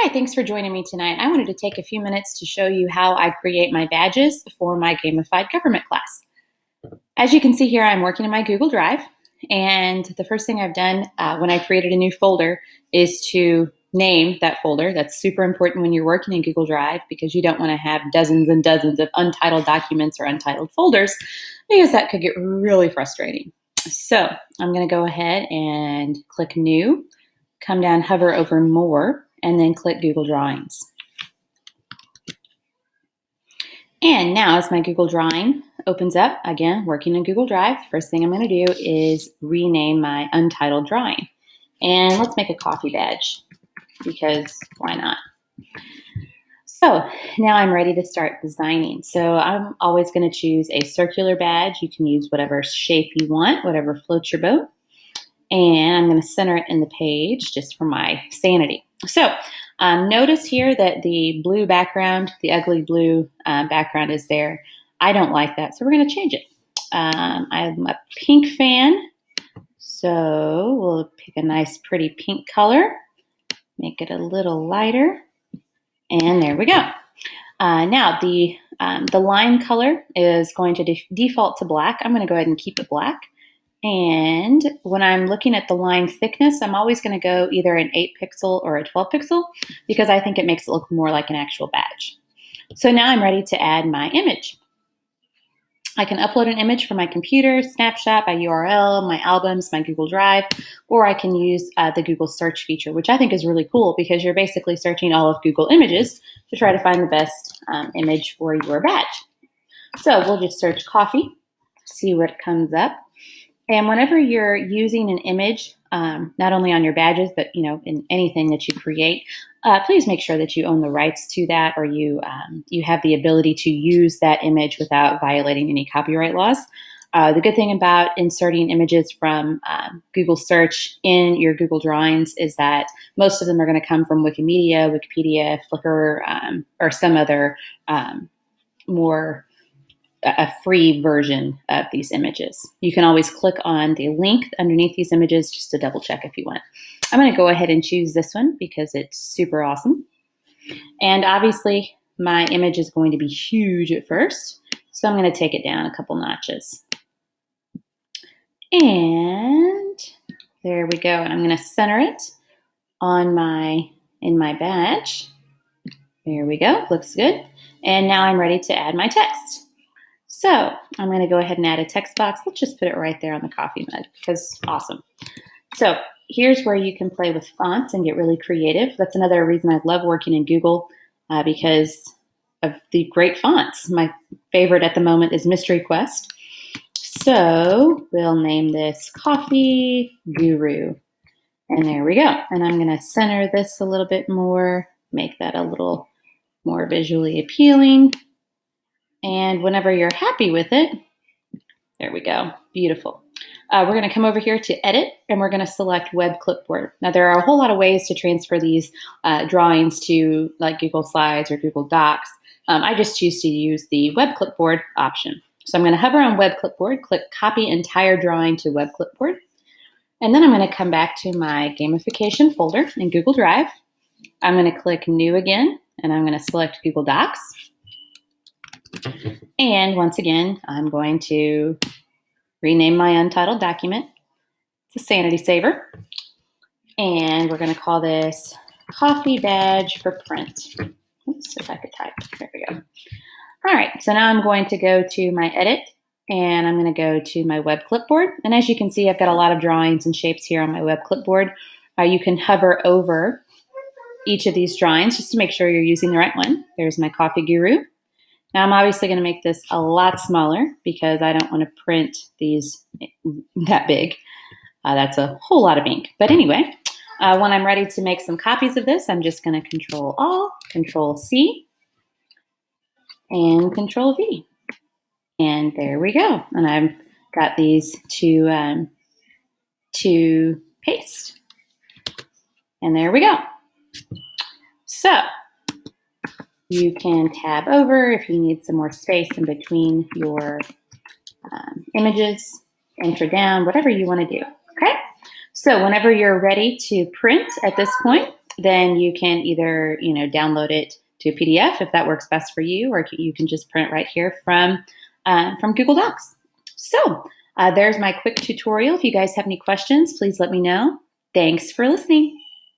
Hi, thanks for joining me tonight. I wanted to take a few minutes to show you how I create my badges for my Gamified government class. As you can see here, I'm working in my Google Drive, and the first thing I've done when I created a new folder is to name that folder. That's super important when you're working in Google Drive because you don't want to have dozens and dozens of untitled documents or untitled folders because that could get really frustrating. So I'm going to go ahead and click New, come down, hover over More, and then click Google Drawings. And now as my Google Drawing opens up, again, working in Google Drive, first thing I'm going to do is rename my untitled drawing. And let's make a coffee badge because why not? So now I'm ready to start designing. So I'm always going to choose a circular badge. You can use whatever shape you want, whatever floats your boat. And I'm going to center it in the page just for my sanity. So notice here that the blue background, the ugly blue background is there. I don't like that, so we're going to change it. I'm a pink fan, so we'll pick a nice pretty pink color, make it a little lighter, and there we go. Now the line color is going to default to black. I'm going to go ahead and keep it black. And when I'm looking at the line thickness, I'm always going to go either an 8 pixel or a 12 pixel because I think it makes it look more like an actual badge. So now I'm ready to add my image. I can upload an image from my computer, snapshot by URL, my albums, my Google Drive, or I can use the Google search feature, which I think is really cool because you're basically searching all of Google images to try to find the best image for your badge. So we'll just search coffee, see what comes up. And whenever you're using an image, not only on your badges, but in anything that you create, please make sure that you own the rights to that, or you have the ability to use that image without violating any copyright laws. The good thing about inserting images from Google Search in your Google Drawings is that most of them are going to come from Wikimedia, Flickr, or some other more a free version of these images. You can always click on the link underneath these images just to double check if you want. I'm going to go ahead and choose this one because it's super awesome. And obviously my image is going to be huge at first, so I'm going to take it down a couple notches. And there we go. And I'm going to center it in my badge. There we go. Looks good. And now I'm ready to add my text. So I'm going to go ahead and add a text box. Let's just put it right there on the coffee mug because awesome. So here's where you can play with fonts and get really creative. That's another reason I love working in Google because of the great fonts. My favorite at the moment is Mystery Quest. So we'll name this Coffee Guru. And there we go. And I'm going to center this a little bit more, make that a little more visually appealing. And whenever you're happy with it, there we go, beautiful. We're going to come over here to edit and we're going to select web clipboard. Now there are a whole lot of ways to transfer these drawings to like Google Slides or Google Docs. I just choose to use the web clipboard option. So I'm going to hover on web clipboard, click copy entire drawing to web clipboard. And then I'm going to come back to my gamification folder in Google Drive. I'm going to click new again and I'm going to select Google Docs. And once again, I'm going to rename my untitled document. It's a sanity saver. And we're going to call this Coffee Badge for Print. Oops, if I could type. There we go. All right, so now I'm going to go to my edit and I'm going to go to my web clipboard. And as you can see, I've got a lot of drawings and shapes here on my web clipboard. You can hover over each of these drawings just to make sure you're using the right one. There's my Coffee Guru. Now I'm obviously going to make this a lot smaller because I don't want to print these that big. That's a whole lot of ink. But anyway, when I'm ready to make some copies of this, I'm just going to Control Alt, Control C, and Control V. And there we go. And I've got these to paste. And there we go. So you can tab over if you need some more space in between your images, enter down, whatever you want to do, okay? So whenever you're ready to print at this point, then you can either, download it to a PDF if that works best for you, or you can just print it right here from Google Docs. So there's my quick tutorial. If you guys have any questions, please let me know. Thanks for listening.